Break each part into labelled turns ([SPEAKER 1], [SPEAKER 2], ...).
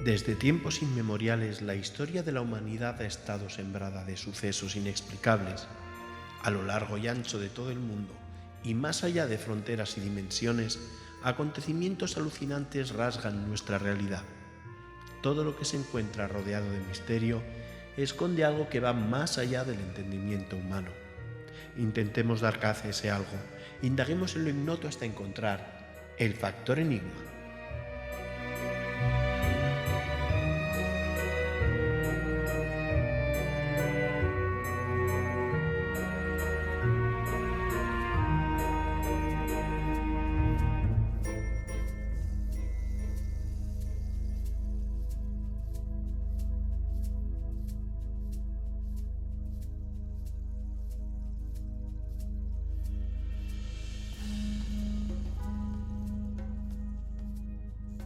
[SPEAKER 1] Desde tiempos inmemoriales la historia de la humanidad ha estado sembrada de sucesos inexplicables. A lo largo y ancho de todo el mundo, y más allá de fronteras y dimensiones, acontecimientos alucinantes rasgan nuestra realidad. Todo lo que se encuentra rodeado de misterio esconde algo que va más allá del entendimiento humano. Intentemos dar caza a ese algo, indaguemos en lo ignoto hasta encontrar el factor enigma.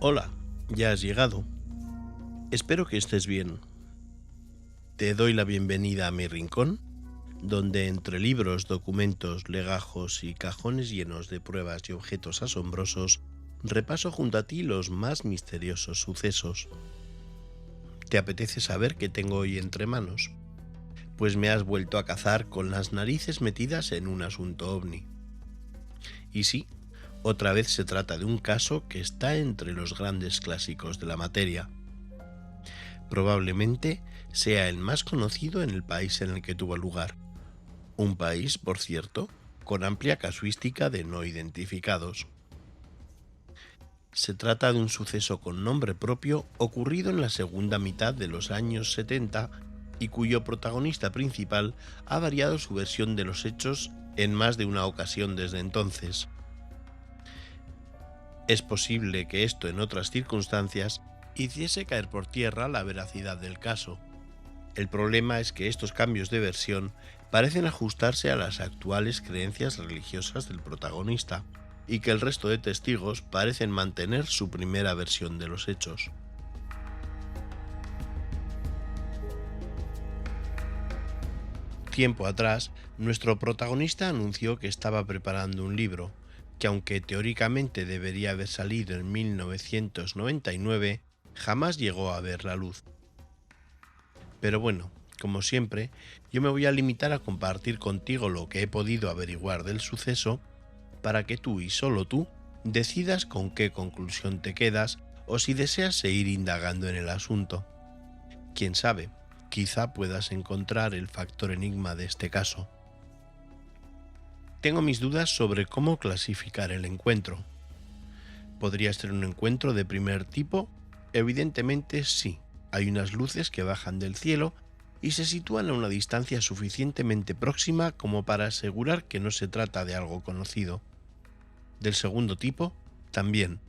[SPEAKER 1] Hola, ya has llegado. Espero que estés bien. Te doy la bienvenida a mi rincón, donde entre libros, documentos, legajos y cajones llenos de pruebas y objetos asombrosos, repaso junto a ti los más misteriosos sucesos. ¿Te apetece saber qué tengo hoy entre manos? Pues me has vuelto a cazar con las narices metidas en un asunto ovni. Y sí, otra vez se trata de un caso que está entre los grandes clásicos de la materia. Probablemente sea el más conocido en el país en el que tuvo lugar. Un país, por cierto, con amplia casuística de no identificados. Se trata de un suceso con nombre propio ocurrido en la segunda mitad de los años 70 y cuyo protagonista principal ha variado su versión de los hechos en más de una ocasión desde entonces. Es posible que esto en otras circunstancias hiciese caer por tierra la veracidad del caso. El problema es que estos cambios de versión parecen ajustarse a las actuales creencias religiosas del protagonista y que el resto de testigos parecen mantener su primera versión de los hechos. Tiempo atrás, nuestro protagonista anunció que estaba preparando un libro, que aunque teóricamente debería haber salido en 1999, jamás llegó a ver la luz. Pero bueno, como siempre, yo me voy a limitar a compartir contigo lo que he podido averiguar del suceso para que tú y solo tú decidas con qué conclusión te quedas o si deseas seguir indagando en el asunto. Quién sabe, quizá puedas encontrar el factor enigma de este caso. Tengo mis dudas sobre cómo clasificar el encuentro. ¿Podría ser un encuentro de primer tipo? Evidentemente sí. Hay unas luces que bajan del cielo y se sitúan a una distancia suficientemente próxima como para asegurar que no se trata de algo conocido. Del segundo tipo, también.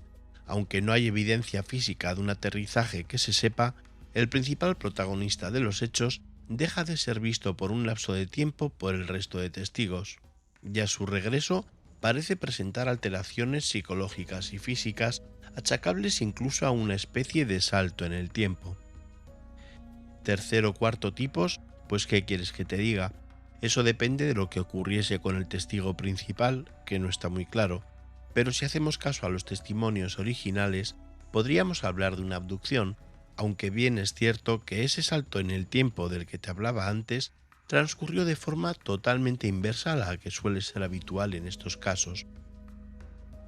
[SPEAKER 1] Aunque no hay evidencia física de un aterrizaje que se sepa, el principal protagonista de los hechos deja de ser visto por un lapso de tiempo por el resto de testigos. Y a su regreso parece presentar alteraciones psicológicas y físicas achacables incluso a una especie de salto en el tiempo. Tercer o cuarto tipos, pues ¿qué quieres que te diga? Eso depende de lo que ocurriese con el testigo principal, que no está muy claro, pero si hacemos caso a los testimonios originales, podríamos hablar de una abducción, aunque bien es cierto que ese salto en el tiempo del que te hablaba antes transcurrió de forma totalmente inversa a la que suele ser habitual en estos casos.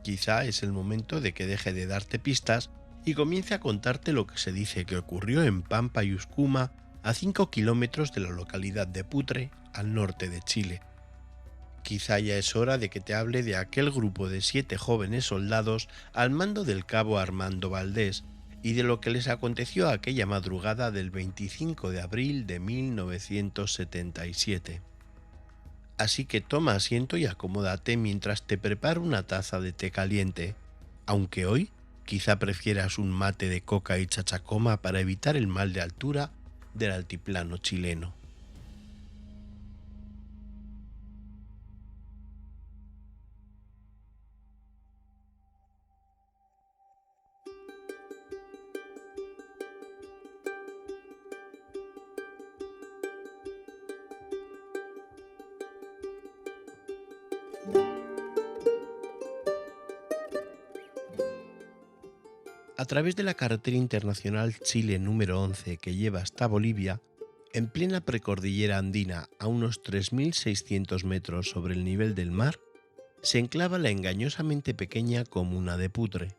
[SPEAKER 1] Quizá es el momento de que deje de darte pistas y comience a contarte lo que se dice que ocurrió en Pampa y Uscuma, a 5 kilómetros de la localidad de Putre, al norte de Chile. Quizá ya es hora de que te hable de aquel grupo de 7 jóvenes soldados al mando del cabo Armando Valdés y de lo que les aconteció aquella madrugada del 25 de abril de 1977. Así que toma asiento y acomódate mientras te preparo una taza de té caliente, aunque hoy quizá prefieras un mate de coca y chachacoma para evitar el mal de altura del altiplano chileno. A través de la carretera internacional Chile número 11 que lleva hasta Bolivia, en plena precordillera andina a unos 3.600 metros sobre el nivel del mar, se enclava la engañosamente pequeña comuna de Putre.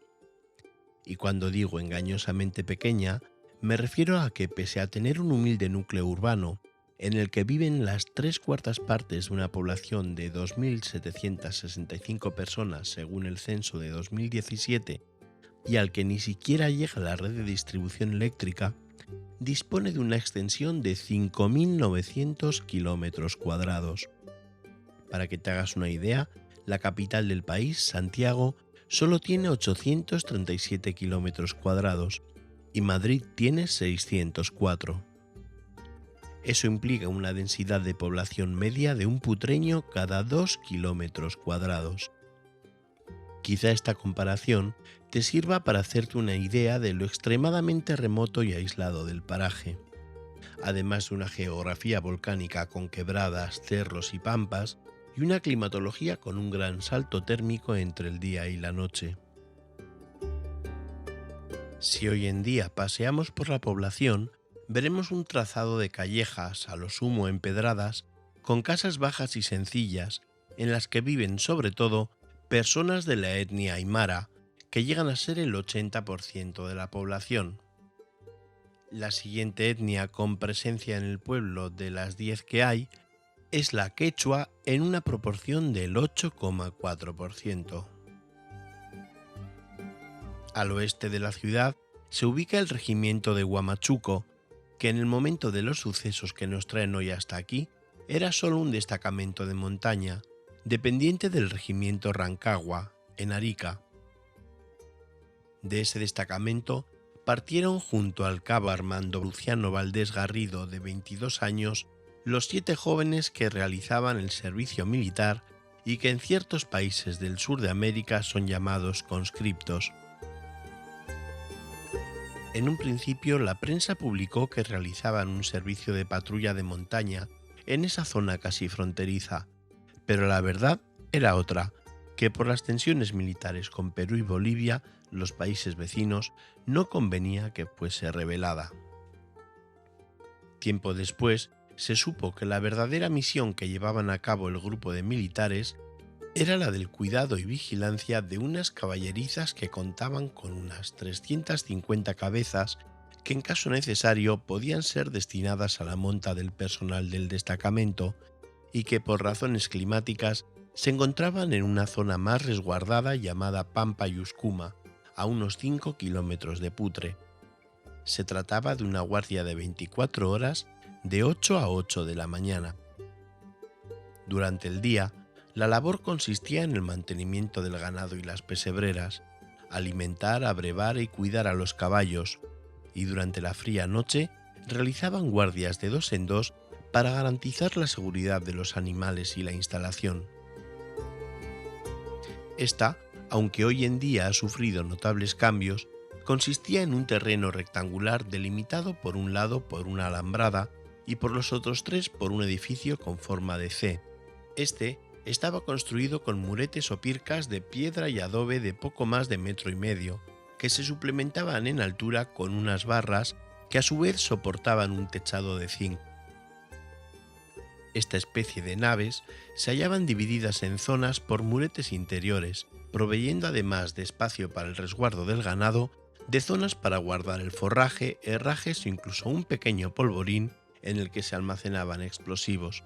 [SPEAKER 1] Y cuando digo engañosamente pequeña, me refiero a que pese a tener un humilde núcleo urbano, en el que viven las 3/4 partes de una población de 2.765 personas según el censo de 2017, y al que ni siquiera llega la red de distribución eléctrica, dispone de una extensión de 5.900 kilómetros cuadrados. Para que te hagas una idea, la capital del país, Santiago, solo tiene 837 kilómetros cuadrados y Madrid tiene 604. Eso implica una densidad de población media de un putreño cada 2 kilómetros cuadrados. Quizá esta comparación te sirva para hacerte una idea de lo extremadamente remoto y aislado del paraje. Además de una geografía volcánica con quebradas, cerros y pampas, y una climatología con un gran salto térmico entre el día y la noche. Si hoy en día paseamos por la población, veremos un trazado de callejas, a lo sumo empedradas, con casas bajas y sencillas, en las que viven sobre todo personas de la etnia aymara, que llegan a ser el 80% de la población. La siguiente etnia con presencia en el pueblo de las 10 que hay es la quechua en una proporción del 8,4%. Al oeste de la ciudad se ubica el regimiento de Huamachuco, que en el momento de los sucesos que nos traen hoy hasta aquí, era solo un destacamento de montaña, dependiente del regimiento Rancagua, en Arica. De ese destacamento partieron junto al cabo Armando Luciano Valdés Garrido, de 22 años, los 7 jóvenes que realizaban el servicio militar y que en ciertos países del sur de América son llamados conscriptos. En un principio, la prensa publicó que realizaban un servicio de patrulla de montaña en esa zona casi fronteriza, pero la verdad era otra, que por las tensiones militares con Perú y Bolivia, los países vecinos, no convenía que fuese revelada. Tiempo después, se supo que la verdadera misión que llevaban a cabo el grupo de militares era la del cuidado y vigilancia de unas caballerizas que contaban con unas 350 cabezas que en caso necesario podían ser destinadas a la monta del personal del destacamento y que por razones climáticas se encontraban en una zona más resguardada llamada Pampa Yuscuma, a unos 5 kilómetros de Putre. Se trataba de una guardia de 24 horas de 8 a 8 de la mañana. Durante el día, la labor consistía en el mantenimiento del ganado y las pesebreras, alimentar, abrevar y cuidar a los caballos, y durante la fría noche realizaban guardias de 2 en 2 para garantizar la seguridad de los animales y la instalación. Esta, aunque hoy en día ha sufrido notables cambios, consistía en un terreno rectangular delimitado por un lado por una alambrada y por los otros 3 por un edificio con forma de C. Este estaba construido con muretes o pircas de piedra y adobe de poco más de 1,5 metros, que se suplementaban en altura con unas barras que a su vez soportaban un techado de zinc. Esta especie de naves se hallaban divididas en zonas por muretes interiores, proveyendo además de espacio para el resguardo del ganado, de zonas para guardar el forraje, herrajes o incluso un pequeño polvorín en el que se almacenaban explosivos.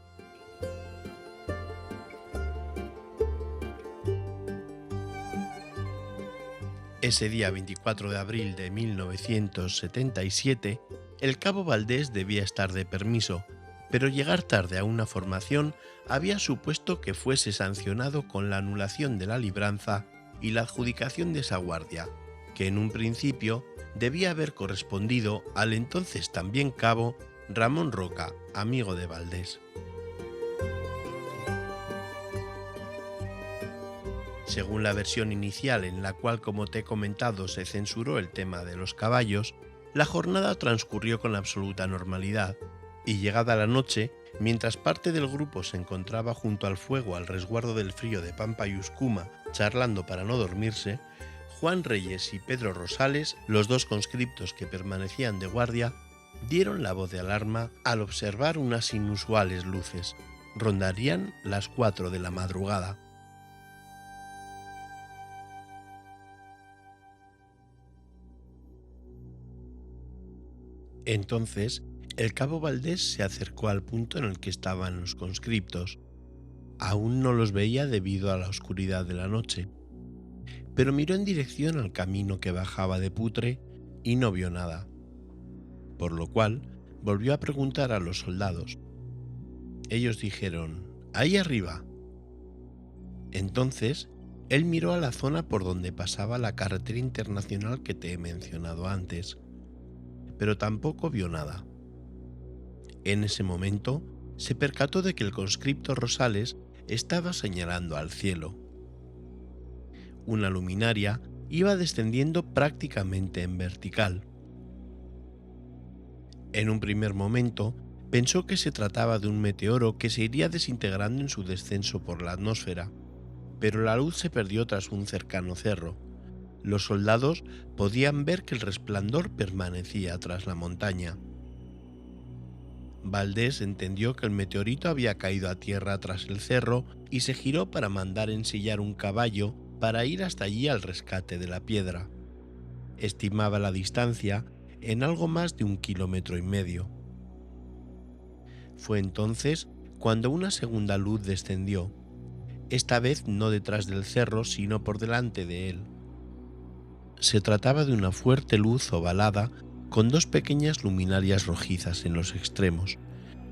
[SPEAKER 1] Ese día 24 de abril de 1977, el cabo Valdés debía estar de permiso, pero llegar tarde a una formación había supuesto que fuese sancionado con la anulación de la libranza y la adjudicación de esa guardia, que en un principio debía haber correspondido al entonces también cabo Ramón Roca, amigo de Valdés. Según la versión inicial, en la cual, como te he comentado, se censuró el tema de los caballos, la jornada transcurrió con absoluta normalidad, y llegada la noche, mientras parte del grupo se encontraba junto al fuego al resguardo del frío de Pampa Yuscuma, charlando para no dormirse, Juan Reyes y Pedro Rosales, los dos conscriptos que permanecían de guardia, dieron la voz de alarma al observar unas inusuales luces. Rondarían las 4 de la madrugada. Entonces, el cabo Valdés se acercó al punto en el que estaban los conscriptos. Aún no los veía debido a la oscuridad de la noche, pero miró en dirección al camino que bajaba de Putre y no vio nada, por lo cual volvió a preguntar a los soldados. Ellos dijeron: «Ahí arriba». Entonces, él miró a la zona por donde pasaba la carretera internacional que te he mencionado antes, pero tampoco vio nada. En ese momento, se percató de que el conscripto Rosales estaba señalando al cielo. Una luminaria iba descendiendo prácticamente en vertical. En un primer momento, pensó que se trataba de un meteoro que se iría desintegrando en su descenso por la atmósfera, pero la luz se perdió tras un cercano cerro. Los soldados podían ver que el resplandor permanecía tras la montaña. Valdés entendió que el meteorito había caído a tierra tras el cerro y se giró para mandar ensillar un caballo para ir hasta allí al rescate de la piedra. Estimaba la distancia en algo más de 1,5 kilómetros. Fue entonces cuando una segunda luz descendió, esta vez no detrás del cerro sino por delante de él. Se trataba de una fuerte luz ovalada con 2 pequeñas luminarias rojizas en los extremos,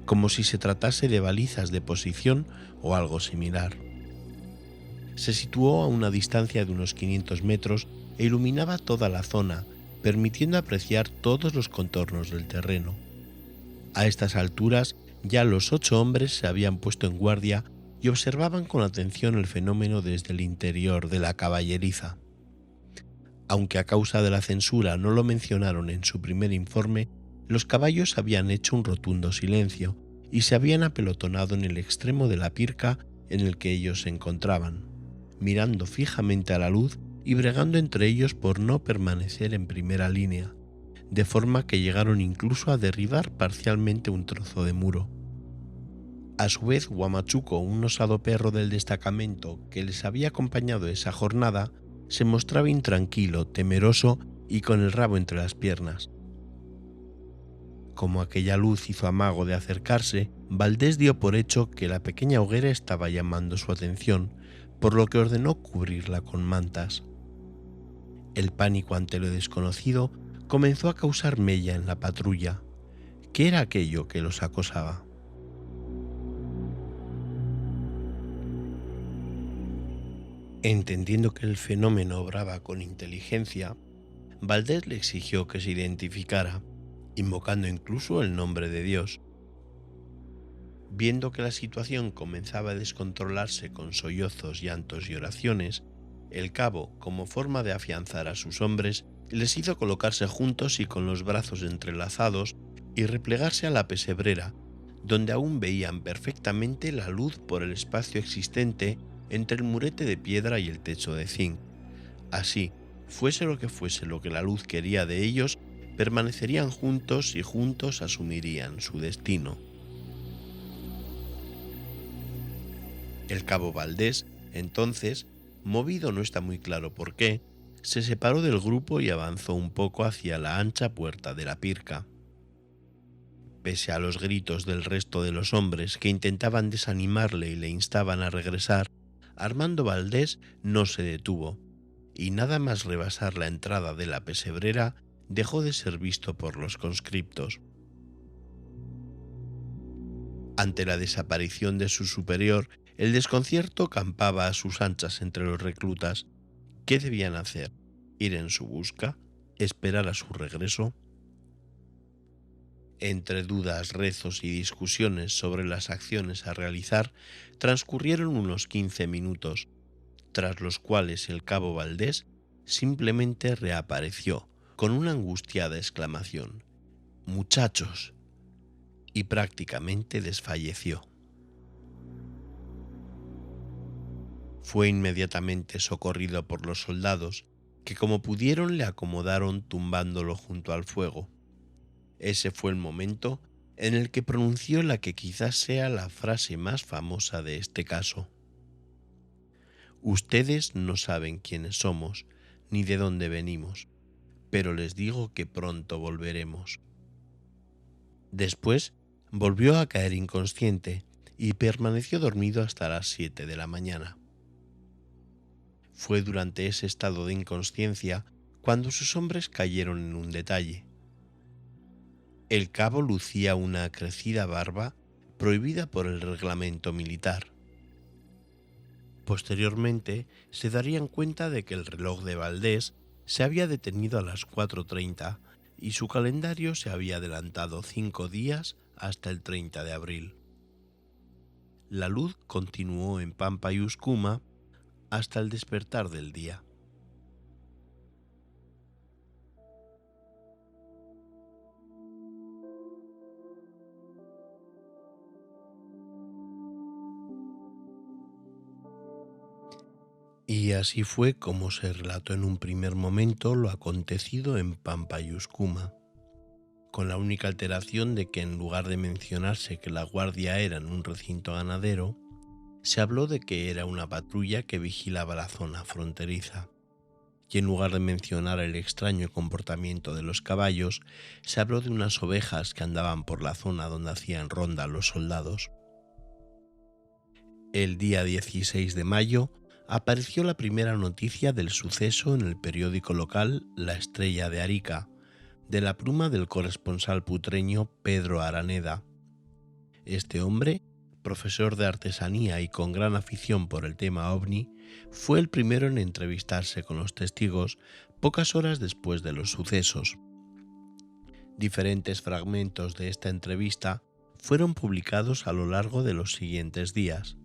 [SPEAKER 1] como si se tratase de balizas de posición o algo similar. Se situó a una distancia de unos 500 metros e iluminaba toda la zona, permitiendo apreciar todos los contornos del terreno. A estas alturas ya los 8 hombres se habían puesto en guardia y observaban con atención el fenómeno desde el interior de la caballeriza. Aunque a causa de la censura no lo mencionaron en su primer informe, los caballos habían hecho un rotundo silencio y se habían apelotonado en el extremo de la pirca en el que ellos se encontraban, mirando fijamente a la luz y bregando entre ellos por no permanecer en primera línea, de forma que llegaron incluso a derribar parcialmente un trozo de muro. A su vez, Huamachuco, un osado perro del destacamento que les había acompañado esa jornada, se mostraba intranquilo, temeroso y con el rabo entre las piernas. Como aquella luz hizo amago de acercarse, Valdés dio por hecho que la pequeña hoguera estaba llamando su atención, por lo que ordenó cubrirla con mantas. El pánico ante lo desconocido comenzó a causar mella en la patrulla. ¿Qué era aquello que los acosaba? Entendiendo que el fenómeno obraba con inteligencia, Valdés le exigió que se identificara, invocando incluso el nombre de Dios. Viendo que la situación comenzaba a descontrolarse con sollozos, llantos y oraciones, el cabo, como forma de afianzar a sus hombres, les hizo colocarse juntos y con los brazos entrelazados y replegarse a la pesebrera, donde aún veían perfectamente la luz por el espacio existente entre el murete de piedra y el techo de zinc. Así, fuese lo que la luz quería de ellos, permanecerían juntos y juntos asumirían su destino. El cabo Valdés, entonces, movido no está muy claro por qué, se separó del grupo y avanzó un poco hacia la ancha puerta de la pirca. Pese a los gritos del resto de los hombres que intentaban desanimarle y le instaban a regresar, Armando Valdés no se detuvo, y nada más rebasar la entrada de la pesebrera dejó de ser visto por los conscriptos. Ante la desaparición de su superior, el desconcierto campaba a sus anchas entre los reclutas. ¿Qué debían hacer? ¿Ir en su busca? ¿Esperar a su regreso? Entre dudas, rezos y discusiones sobre las acciones a realizar, transcurrieron unos 15 minutos, tras los cuales el cabo Valdés simplemente reapareció con una angustiada exclamación: «¡Muchachos!», y prácticamente desfalleció. Fue inmediatamente socorrido por los soldados que como pudieron le acomodaron tumbándolo junto al fuego. Ese fue el momento en el que pronunció la que quizás sea la frase más famosa de este caso. Ustedes no saben quiénes somos ni de dónde venimos, pero les digo que pronto volveremos. Después volvió a caer inconsciente y permaneció dormido hasta las 7 de la mañana. Fue durante ese estado de inconsciencia cuando sus hombres cayeron en un detalle. El cabo lucía una crecida barba prohibida por el reglamento militar. Posteriormente se darían cuenta de que el reloj de Valdés se había detenido a las 4:30 y su calendario se había adelantado 5 días hasta el 30 de abril. La luz continuó en Pampa y Uscuma hasta el despertar del día. Y así fue como se relató en un primer momento lo acontecido en Pampa y Uscuma, con la única alteración de que en lugar de mencionarse que la guardia era en un recinto ganadero, se habló de que era una patrulla que vigilaba la zona fronteriza. Y en lugar de mencionar el extraño comportamiento de los caballos, se habló de unas ovejas que andaban por la zona donde hacían ronda los soldados. El día 16 de mayo apareció la primera noticia del suceso en el periódico local La Estrella de Arica, de la pluma del corresponsal putreño Pedro Araneda. Este hombre, profesor de artesanía y con gran afición por el tema ovni, fue el primero en entrevistarse con los testigos pocas horas después de los sucesos. Diferentes fragmentos de esta entrevista fueron publicados a lo largo de los siguientes días.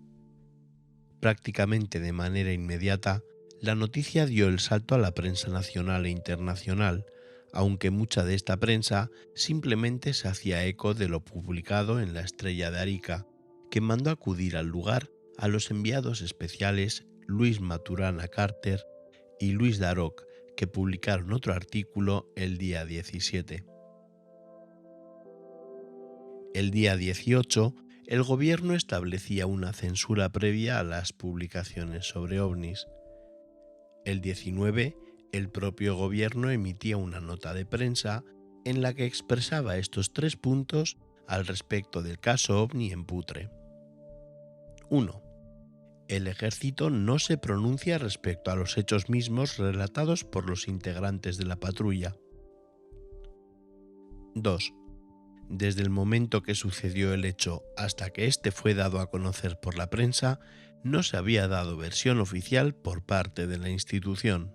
[SPEAKER 1] Prácticamente de manera inmediata, la noticia dio el salto a la prensa nacional e internacional, aunque mucha de esta prensa simplemente se hacía eco de lo publicado en La Estrella de Arica, que mandó acudir al lugar a los enviados especiales Luis Maturana Carter y Luis Daroc, que publicaron otro artículo el día 17. El día 18, el gobierno establecía una censura previa a las publicaciones sobre ovnis. El 19, el propio gobierno emitía una nota de prensa en la que expresaba estos 3 puntos al respecto del caso ovni en Putre. 1. El ejército no se pronuncia respecto a los hechos mismos relatados por los integrantes de la patrulla. 2. Desde el momento que sucedió el hecho hasta que éste fue dado a conocer por la prensa, no se había dado versión oficial por parte de la institución.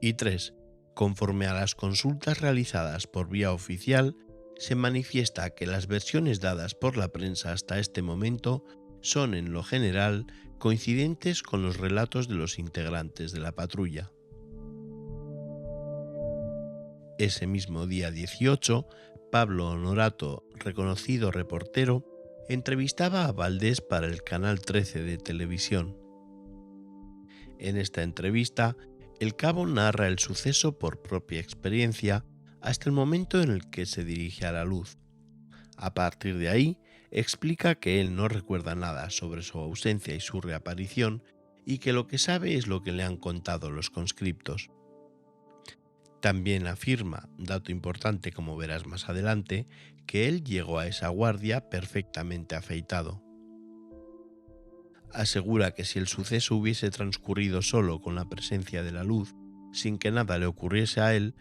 [SPEAKER 1] Y 3. Conforme a las consultas realizadas por vía oficial, se manifiesta que las versiones dadas por la prensa hasta este momento son en lo general coincidentes con los relatos de los integrantes de la patrulla. Ese mismo día 18, Pablo Honorato, reconocido reportero, entrevistaba a Valdés para el Canal 13 de televisión. En esta entrevista, el cabo narra el suceso por propia experiencia hasta el momento en el que se dirige a la luz. A partir de ahí, explica que él no recuerda nada sobre su ausencia y su reaparición y que lo que sabe es lo que le han contado los conscriptos. También afirma, dato importante como verás más adelante, que él llegó a esa guardia perfectamente afeitado. Asegura que si el suceso hubiese transcurrido solo con la presencia de la luz, sin que nada le ocurriese a él,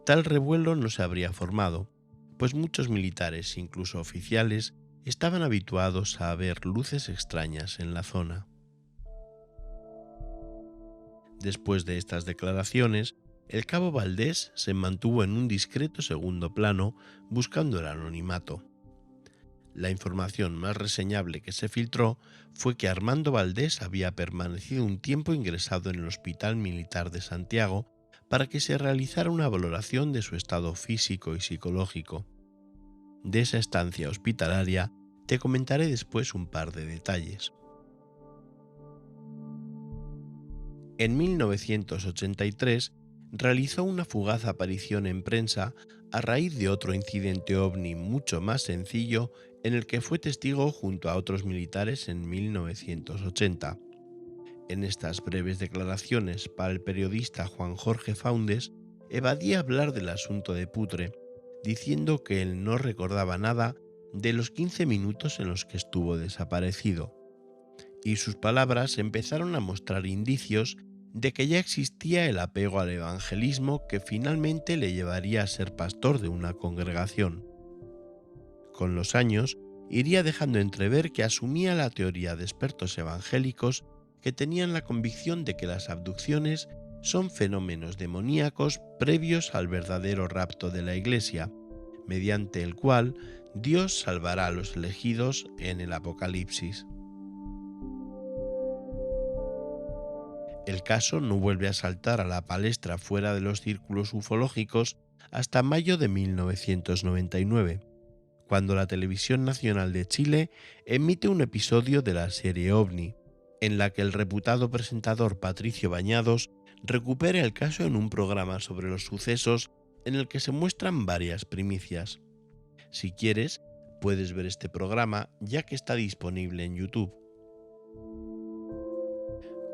[SPEAKER 1] tal revuelo no se habría formado, pues muchos militares, incluso oficiales, estaban habituados a ver luces extrañas en la zona. Después de estas declaraciones, el cabo Valdés se mantuvo en un discreto segundo plano buscando el anonimato. La información más reseñable que se filtró fue que Armando Valdés había permanecido un tiempo ingresado en el Hospital Militar de Santiago para que se realizara una valoración de su estado físico y psicológico. De esa estancia hospitalaria te comentaré después un par de detalles. En 1983 realizó una fugaz aparición en prensa a raíz de otro incidente ovni mucho más sencillo en el que fue testigo junto a otros militares en 1980. En estas breves declaraciones para el periodista Juan Jorge Faundes, evadía hablar del asunto de Putre, diciendo que él no recordaba nada de los 15 minutos en los que estuvo desaparecido, y sus palabras empezaron a mostrar indicios de que ya existía el apego al evangelismo que finalmente le llevaría a ser pastor de una congregación. Con los años, iría dejando entrever que asumía la teoría de expertos evangélicos que tenían la convicción de que las abducciones son fenómenos demoníacos previos al verdadero rapto de la Iglesia, mediante el cual Dios salvará a los elegidos en el Apocalipsis. El caso no vuelve a saltar a la palestra fuera de los círculos ufológicos hasta mayo de 1999, cuando la Televisión Nacional de Chile emite un episodio de la serie OVNI, en la que el reputado presentador Patricio Bañados recupera el caso en un programa sobre los sucesos en el que se muestran varias primicias. Si quieres, puedes ver este programa ya que está disponible en YouTube.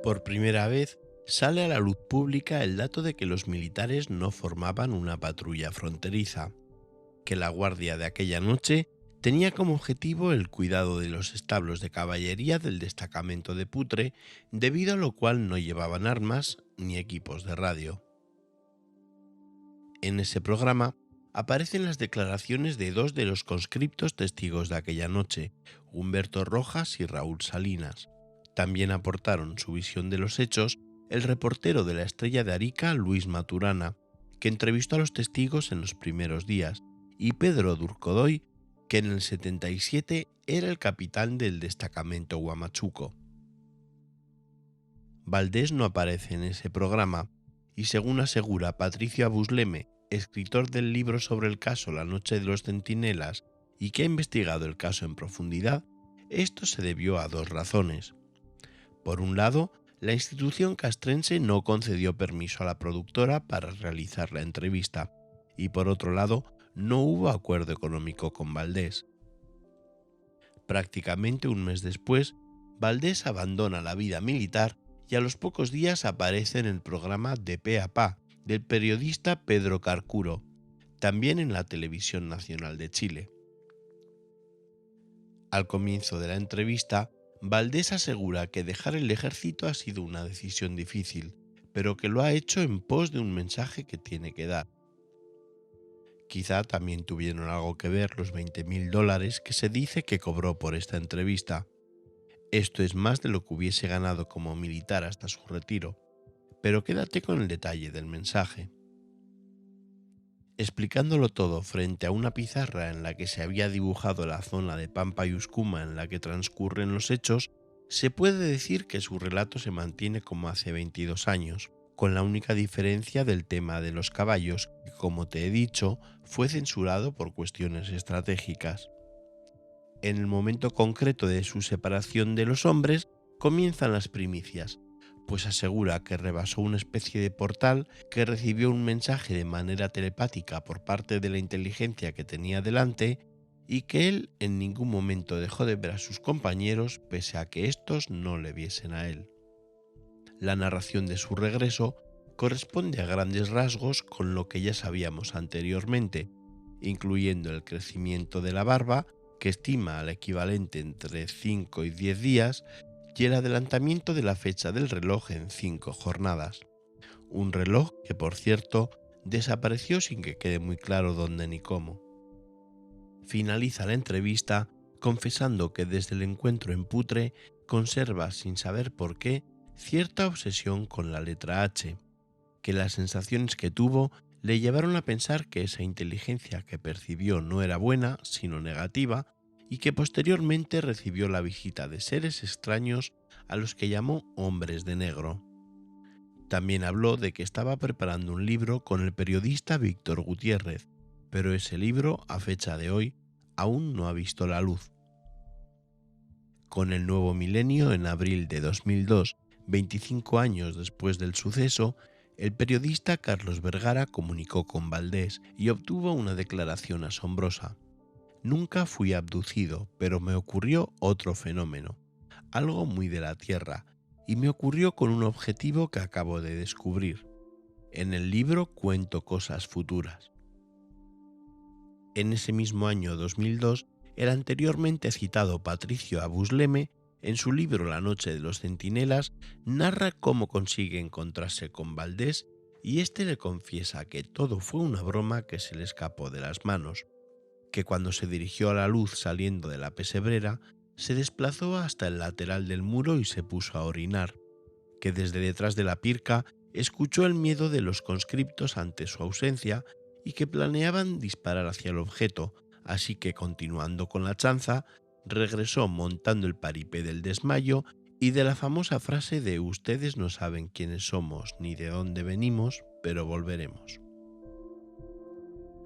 [SPEAKER 1] Por primera vez, sale a la luz pública el dato de que los militares no formaban una patrulla fronteriza, que la guardia de aquella noche tenía como objetivo el cuidado de los establos de caballería del destacamento de Putre, debido a lo cual no llevaban armas ni equipos de radio. En ese programa aparecen las declaraciones de dos de los conscriptos testigos de aquella noche, Humberto Rojas y Raúl Salinas. También aportaron su visión de los hechos el reportero de La Estrella de Arica, Luis Maturana, que entrevistó a los testigos en los primeros días, y Pedro Durcodoy, que en el 77 era el capitán del destacamento Huamachuco. Valdés no aparece en ese programa, y según asegura Patricio Abusleme, escritor del libro sobre el caso La Noche de los Centinelas y que ha investigado el caso en profundidad, esto se debió a dos razones. Por un lado, la institución castrense no concedió permiso a la productora para realizar la entrevista, y por otro lado, no hubo acuerdo económico con Valdés. Prácticamente un mes después, Valdés abandona la vida militar y a los pocos días aparece en el programa De Pe a Pa del periodista Pedro Carcuro, también en la Televisión Nacional de Chile. Al comienzo de la entrevista, Valdés asegura que dejar el ejército ha sido una decisión difícil, pero que lo ha hecho en pos de un mensaje que tiene que dar. Quizá también tuvieron algo que ver los $20.000 que se dice que cobró por esta entrevista. Esto es más de lo que hubiese ganado como militar hasta su retiro, pero quédate con el detalle del mensaje. Explicándolo todo frente a una pizarra en la que se había dibujado la zona de Pampa y Uscuma en la que transcurren los hechos, se puede decir que su relato se mantiene como hace 22 años, con la única diferencia del tema de los caballos, que como te he dicho, fue censurado por cuestiones estratégicas. En el momento concreto de su separación de los hombres, comienzan las primicias, pues asegura que rebasó una especie de portal, que recibió un mensaje de manera telepática por parte de la inteligencia que tenía delante y que él en ningún momento dejó de ver a sus compañeros pese a que éstos no le viesen a él. La narración de su regreso corresponde a grandes rasgos con lo que ya sabíamos anteriormente, incluyendo el crecimiento de la barba, que estima al equivalente entre 5 y 10 días, y el adelantamiento de la fecha del reloj en 5 jornadas. Un reloj que, por cierto, desapareció sin que quede muy claro dónde ni cómo. Finaliza la entrevista confesando que desde el encuentro en Putre conserva, sin saber por qué, cierta obsesión con la letra H, que las sensaciones que tuvo le llevaron a pensar que esa inteligencia que percibió no era buena, sino negativa, y que posteriormente recibió la visita de seres extraños a los que llamó hombres de negro. También habló de que estaba preparando un libro con el periodista Víctor Gutiérrez, pero ese libro, a fecha de hoy, aún no ha visto la luz. Con el nuevo milenio, en abril de 2002, 25 años después del suceso, el periodista Carlos Vergara comunicó con Valdés y obtuvo una declaración asombrosa. Nunca fui abducido, pero me ocurrió otro fenómeno, algo muy de la Tierra, y me ocurrió con un objetivo que acabo de descubrir. En el libro cuento cosas futuras. En ese mismo año 2002, el anteriormente citado Patricio Abusleme, en su libro La noche de los centinelas, narra cómo consigue encontrarse con Valdés y éste le confiesa que todo fue una broma que se le escapó de las manos, que cuando se dirigió a la luz saliendo de la pesebrera, se desplazó hasta el lateral del muro y se puso a orinar, que desde detrás de la pirca escuchó el miedo de los conscriptos ante su ausencia y que planeaban disparar hacia el objeto, así que continuando con la chanza, regresó montando el paripé del desmayo y de la famosa frase de ustedes no saben quiénes somos ni de dónde venimos, pero volveremos.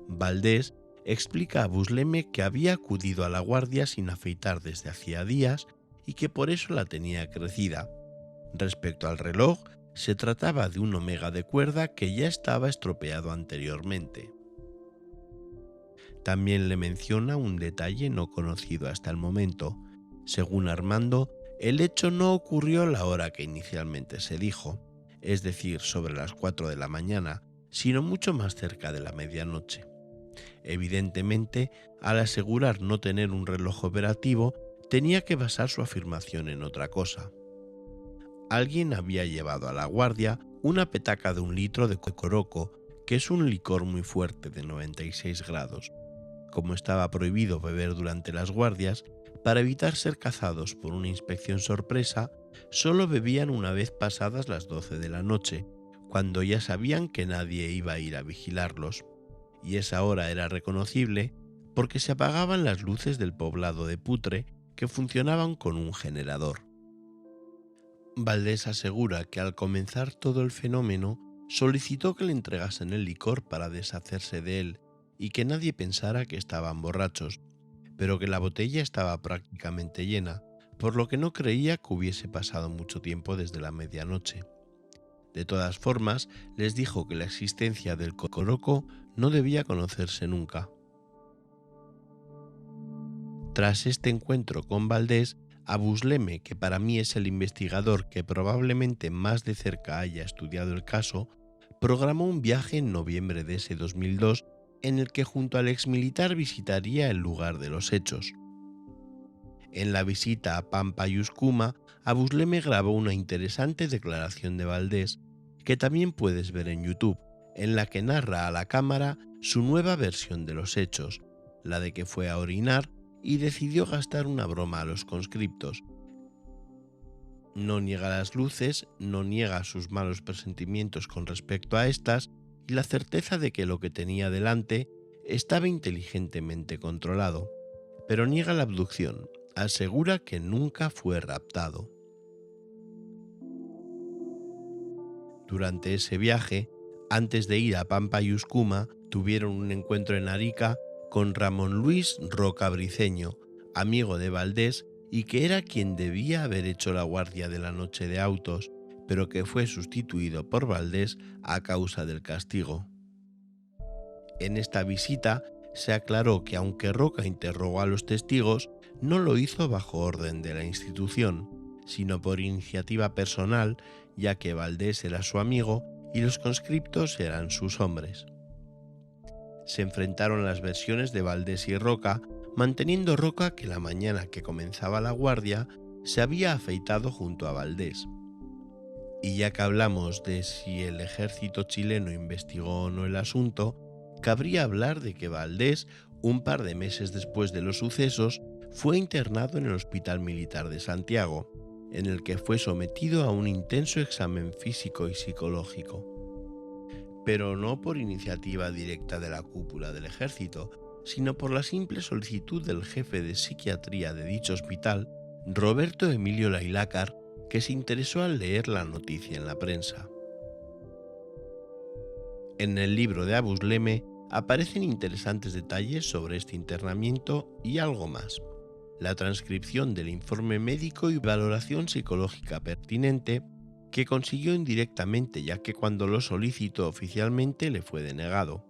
[SPEAKER 1] Valdés explica a Busleme que había acudido a la guardia sin afeitar desde hacía días y que por eso la tenía crecida. Respecto al reloj, se trataba de un omega de cuerda que ya estaba estropeado anteriormente. También le menciona un detalle no conocido hasta el momento. Según Armando, el hecho no ocurrió a la hora que inicialmente se dijo, es decir, sobre las 4 de la mañana, sino mucho más cerca de la medianoche. Evidentemente, al asegurar no tener un reloj operativo, tenía que basar su afirmación en otra cosa. Alguien había llevado a la guardia una petaca de 1 litro de cocoroco, que es un licor muy fuerte de 96 grados. Como estaba prohibido beber durante las guardias, para evitar ser cazados por una inspección sorpresa, solo bebían una vez pasadas las 12 de la noche, cuando ya sabían que nadie iba a ir a vigilarlos, y esa hora era reconocible porque se apagaban las luces del poblado de Putre, que funcionaban con un generador. Valdés asegura que al comenzar todo el fenómeno, solicitó que le entregasen el licor para deshacerse de él y que nadie pensara que estaban borrachos, pero que la botella estaba prácticamente llena, por lo que no creía que hubiese pasado mucho tiempo desde la medianoche. De todas formas, les dijo que la existencia del cocoroco no debía conocerse nunca. Tras este encuentro con Valdés, Abusleme, que para mí es el investigador que probablemente más de cerca haya estudiado el caso, programó un viaje en noviembre de ese 2002 en el que junto al exmilitar visitaría el lugar de los hechos. En la visita a Pampa y Uzcuma, Abusleme grabó una interesante declaración de Valdés, que también puedes ver en YouTube, en la que narra a la cámara su nueva versión de los hechos, la de que fue a orinar y decidió gastar una broma a los conscriptos. No niega las luces, no niega sus malos presentimientos con respecto a estas y la certeza de que lo que tenía delante estaba inteligentemente controlado, pero niega la abducción, asegura que nunca fue raptado. Durante ese viaje, antes de ir a Pampa y Uzcuma, tuvieron un encuentro en Arica con Ramón Luis Roca Briceño, amigo de Valdés y que era quien debía haber hecho la guardia de la noche de autos, pero que fue sustituido por Valdés a causa del castigo. En esta visita se aclaró que aunque Roca interrogó a los testigos, no lo hizo bajo orden de la institución, sino por iniciativa personal, ya que Valdés era su amigo y los conscriptos eran sus hombres. Se enfrentaron las versiones de Valdés y Roca, manteniendo Roca que la mañana que comenzaba la guardia se había afeitado junto a Valdés. Y ya que hablamos de si el ejército chileno investigó o no el asunto, cabría hablar de que Valdés, un par de meses después de los sucesos, fue internado en el Hospital Militar de Santiago, en el que fue sometido a un intenso examen físico y psicológico. Pero no por iniciativa directa de la cúpula del ejército, sino por la simple solicitud del jefe de psiquiatría de dicho hospital, Roberto Emilio Lailácar, que se interesó al leer la noticia en la prensa. En el libro de Abusleme aparecen interesantes detalles sobre este internamiento y algo más. La transcripción del informe médico y valoración psicológica pertinente, que consiguió indirectamente, ya que cuando lo solicitó oficialmente le fue denegado.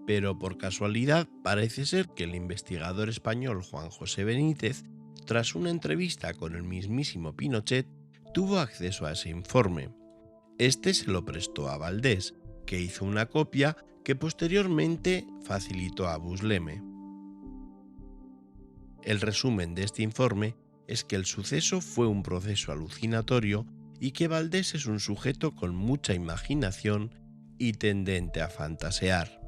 [SPEAKER 1] Pero por casualidad parece ser que el investigador español Juan José Benítez, tras una entrevista con el mismísimo Pinochet, tuvo acceso a ese informe. Este se lo prestó a Valdés, que hizo una copia que posteriormente facilitó a Busleme. El resumen de este informe es que el suceso fue un proceso alucinatorio y que Valdés es un sujeto con mucha imaginación y tendente a fantasear.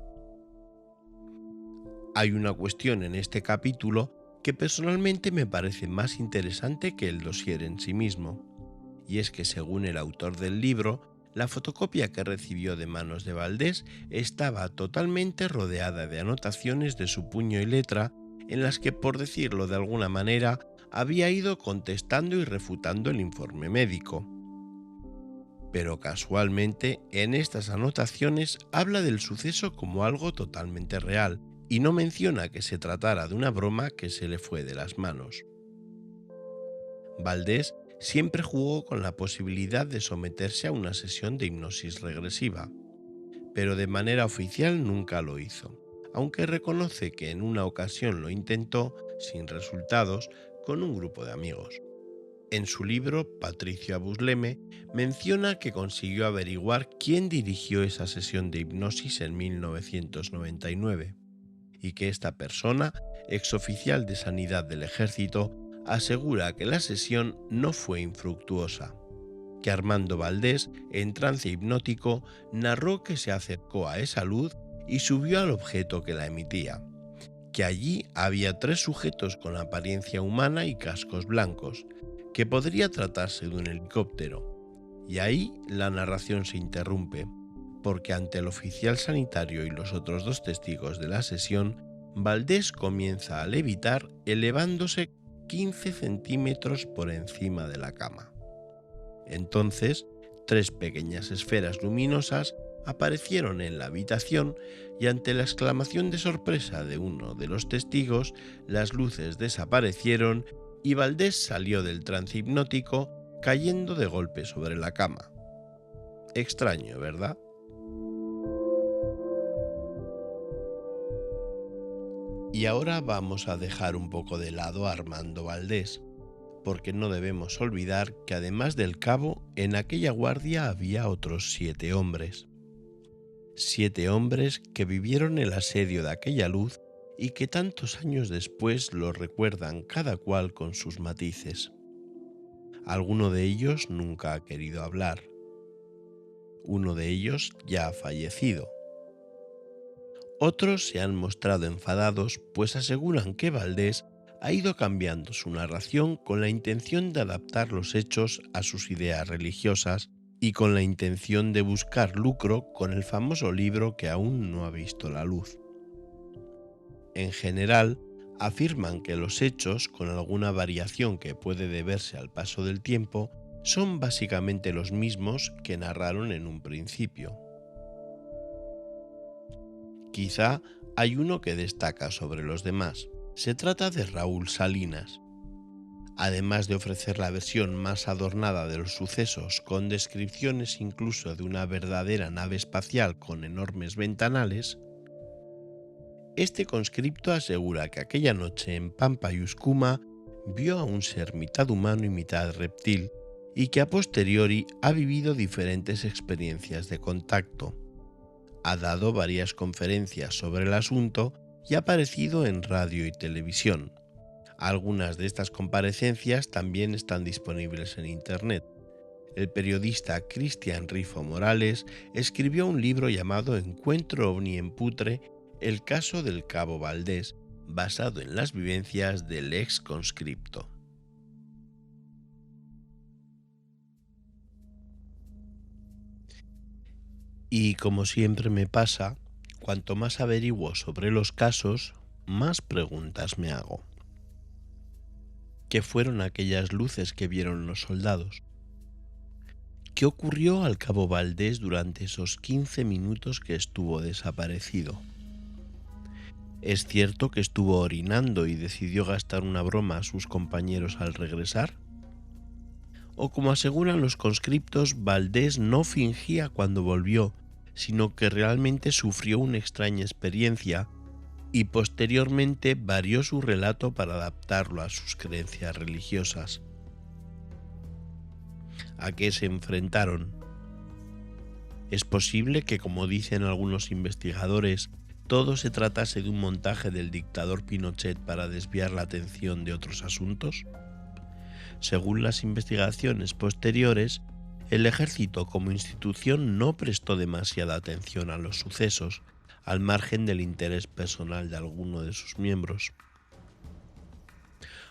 [SPEAKER 1] Hay una cuestión en este capítulo que personalmente me parece más interesante que el dossier en sí mismo, y es que según el autor del libro, la fotocopia que recibió de manos de Valdés estaba totalmente rodeada de anotaciones de su puño y letra en las que, por decirlo de alguna manera, había ido contestando y refutando el informe médico. Pero casualmente, en estas anotaciones habla del suceso como algo totalmente real y no menciona que se tratara de una broma que se le fue de las manos. Valdés siempre jugó con la posibilidad de someterse a una sesión de hipnosis regresiva, pero de manera oficial nunca lo hizo, aunque reconoce que en una ocasión lo intentó, sin resultados, con un grupo de amigos. En su libro, Patricio Busleme menciona que consiguió averiguar quién dirigió esa sesión de hipnosis en 1999 y que esta persona, exoficial de Sanidad del Ejército, asegura que la sesión no fue infructuosa, que Armando Valdés, en trance hipnótico, narró que se acercó a esa luz y subió al objeto que la emitía, que allí había 3 sujetos con apariencia humana y cascos blancos, que podría tratarse de un helicóptero. Y ahí la narración se interrumpe, porque ante el oficial sanitario y los otros 2 testigos de la sesión, Valdés comienza a levitar elevándose 15 centímetros por encima de la cama. Entonces, 3 pequeñas esferas luminosas aparecieron en la habitación y ante la exclamación de sorpresa de uno de los testigos, las luces desaparecieron y Valdés salió del trance hipnótico cayendo de golpe sobre la cama. Extraño, ¿verdad? Y ahora vamos a dejar un poco de lado a Armando Valdés, porque no debemos olvidar que además del cabo, en aquella guardia había otros 7 hombres. 7 hombres que vivieron el asedio de aquella luz y que tantos años después lo recuerdan cada cual con sus matices. Alguno de ellos nunca ha querido hablar. Uno de ellos ya ha fallecido. Otros se han mostrado enfadados, pues aseguran que Valdés ha ido cambiando su narración con la intención de adaptar los hechos a sus ideas religiosas y con la intención de buscar lucro con el famoso libro que aún no ha visto la luz. En general, afirman que los hechos, con alguna variación que puede deberse al paso del tiempo, son básicamente los mismos que narraron en un principio. Quizá hay uno que destaca sobre los demás. Se trata de Raúl Salinas. Además de ofrecer la versión más adornada de los sucesos, con descripciones incluso de una verdadera nave espacial con enormes ventanales, este conscripto asegura que aquella noche en Pampa y Uscuma vio a un ser mitad humano y mitad reptil y que a posteriori ha vivido diferentes experiencias de contacto. Ha dado varias conferencias sobre el asunto y ha aparecido en radio y televisión. Algunas de estas comparecencias también están disponibles en Internet. El periodista Cristian Rifo Morales escribió un libro llamado Encuentro ovni en Putre, el caso del cabo Valdés, basado en las vivencias del ex conscripto. Y como siempre me pasa, cuanto más averiguo sobre los casos, más preguntas me hago. ¿Qué fueron aquellas luces que vieron los soldados? ¿Qué ocurrió al cabo Valdés durante esos 15 minutos que estuvo desaparecido? ¿Es cierto que estuvo orinando y decidió gastar una broma a sus compañeros al regresar? o como aseguran los conscriptos, Valdés no fingía cuando volvió, sino que realmente sufrió una extraña experiencia y posteriormente varió su relato para adaptarlo a sus creencias religiosas. ¿A qué se enfrentaron? Es posible que, como dicen algunos investigadores, todo se tratase de un montaje del dictador Pinochet para desviar la atención de otros asuntos. Según las investigaciones posteriores, el ejército como institución no prestó demasiada atención a los sucesos, al margen del interés personal de alguno de sus miembros.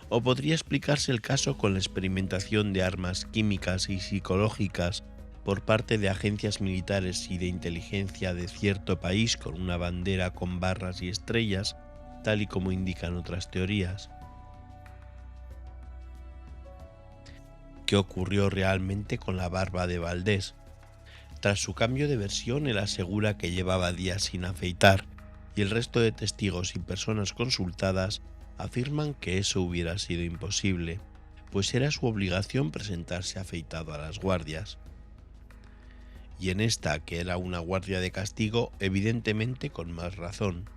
[SPEAKER 1] O podría explicarse el caso con la experimentación de armas químicas y psicológicas por parte de agencias militares y de inteligencia de cierto país con una bandera con barras y estrellas, tal y como indican otras teorías. ¿Qué ocurrió realmente con la barba de Valdés? Tras su cambio de versión, él asegura que llevaba días sin afeitar, y el resto de testigos y personas consultadas afirman que eso hubiera sido imposible, pues era su obligación presentarse afeitado a las guardias. Y en esta, que era una guardia de castigo, evidentemente con más razón.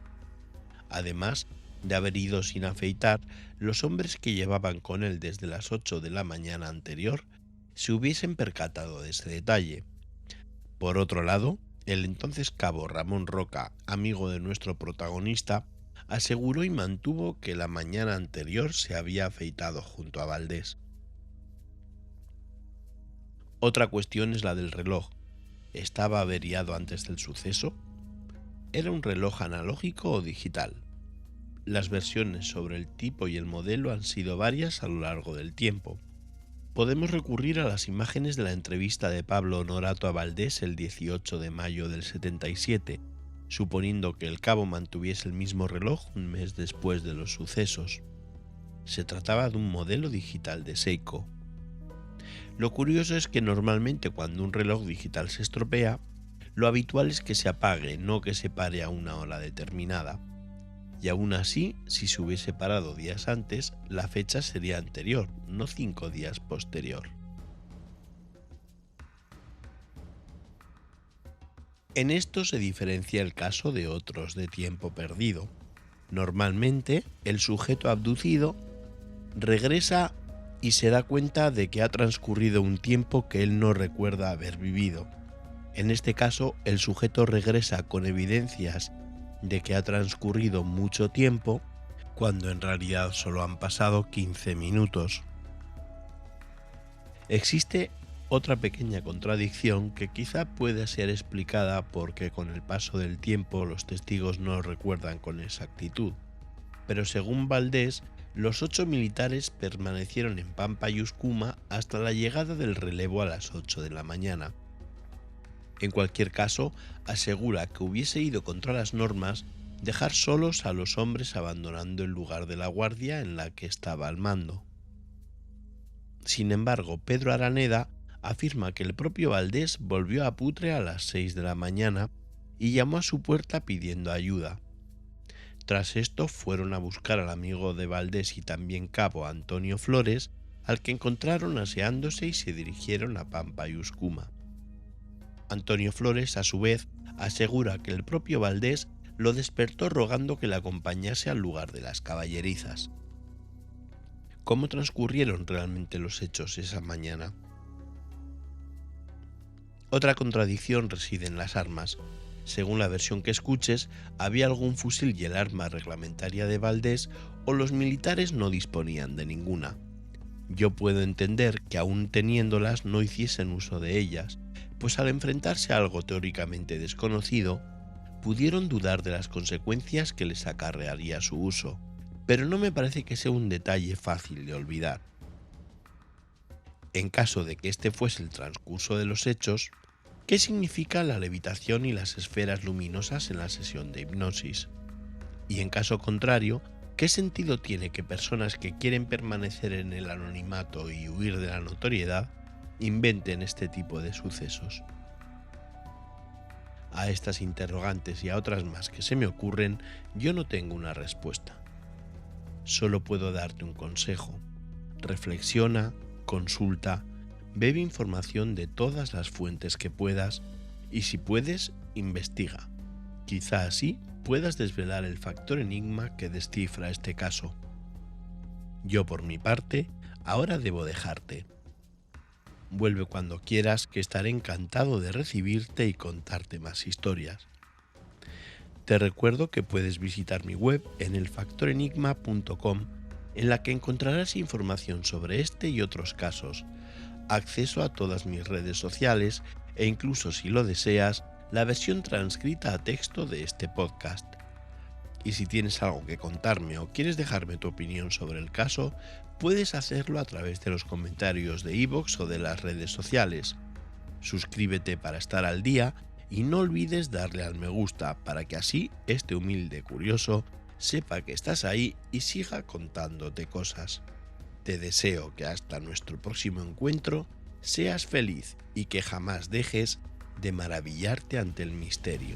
[SPEAKER 1] Además de haber ido sin afeitar, los hombres que llevaban con él desde las 8 de la mañana anterior se hubiesen percatado de ese detalle. Por otro lado, el entonces cabo Ramón Roca, amigo de nuestro protagonista, aseguró y mantuvo que la mañana anterior se había afeitado junto a Valdés. Otra cuestión es la del reloj. ¿Estaba averiado antes del suceso? ¿Era un reloj analógico o digital? Las versiones sobre el tipo y el modelo han sido varias a lo largo del tiempo. Podemos recurrir a las imágenes de la entrevista de Pablo Honorato a Valdés el 18 de mayo del 77, suponiendo que el cabo mantuviese el mismo reloj un mes después de los sucesos. Se trataba de un modelo digital de Seiko. Lo curioso es que normalmente cuando un reloj digital se estropea, lo habitual es que se apague, no que se pare a una hora determinada. Y aún así, si se hubiese parado días antes, la fecha sería anterior, no 5 días posterior. En esto se diferencia el caso de otros de tiempo perdido. Normalmente, el sujeto abducido regresa y se da cuenta de que ha transcurrido un tiempo que él no recuerda haber vivido. En este caso, el sujeto regresa con evidencias de que ha transcurrido mucho tiempo, cuando en realidad solo han pasado 15 minutos. Existe otra pequeña contradicción que quizá pueda ser explicada porque con el paso del tiempo los testigos no lo recuerdan con exactitud, pero según Valdés, los 8 militares permanecieron en Pampa y Uscuma hasta la llegada del relevo a las 8 de la mañana. En cualquier caso, asegura que hubiese ido contra las normas dejar solos a los hombres abandonando el lugar de la guardia en la que estaba al mando. Sin embargo, Pedro Araneda afirma que el propio Valdés volvió a Putre a las 6 de la mañana y llamó a su puerta pidiendo ayuda. Tras esto fueron a buscar al amigo de Valdés y también cabo Antonio Flores, al que encontraron aseándose y se dirigieron a Pampa y Uscuma. Antonio Flores, a su vez, asegura que el propio Valdés lo despertó rogando que le acompañase al lugar de las caballerizas. ¿Cómo transcurrieron realmente los hechos esa mañana? Otra contradicción reside en las armas. Según la versión que escuches, había algún fusil y el arma reglamentaria de Valdés, o los militares no disponían de ninguna. Yo puedo entender que aún teniéndolas no hiciesen uso de ellas, pues al enfrentarse a algo teóricamente desconocido, pudieron dudar de las consecuencias que les acarrearía su uso, pero no me parece que sea un detalle fácil de olvidar. En caso de que este fuese el transcurso de los hechos, ¿qué significa la levitación y las esferas luminosas en la sesión de hipnosis? Y en caso contrario, ¿qué sentido tiene que personas que quieren permanecer en el anonimato y huir de la notoriedad inventen este tipo de sucesos? A estas interrogantes y a otras más que se me ocurren, yo no tengo una respuesta. Solo puedo darte un consejo. Reflexiona, consulta, Bebe información de todas las fuentes que puedas y si puedes, investiga. Quizá así puedas desvelar el factor enigma que descifra este caso. Yo por mi parte, ahora debo dejarte. Vuelve cuando quieras, que estaré encantado de recibirte y contarte más historias. Te recuerdo que puedes visitar mi web en elfactorenigma.com, en la que encontrarás información sobre este y otros casos, acceso a todas mis redes sociales e incluso, si lo deseas, la versión transcrita a texto de este podcast. Y si tienes algo que contarme o quieres dejarme tu opinión sobre el caso, puedes hacerlo a través de los comentarios de iVoox o de las redes sociales. Suscríbete para estar al día y no olvides darle al me gusta para que así este humilde curioso sepa que estás ahí y siga contándote cosas. Te deseo que hasta nuestro próximo encuentro seas feliz y que jamás dejes de maravillarte ante el misterio.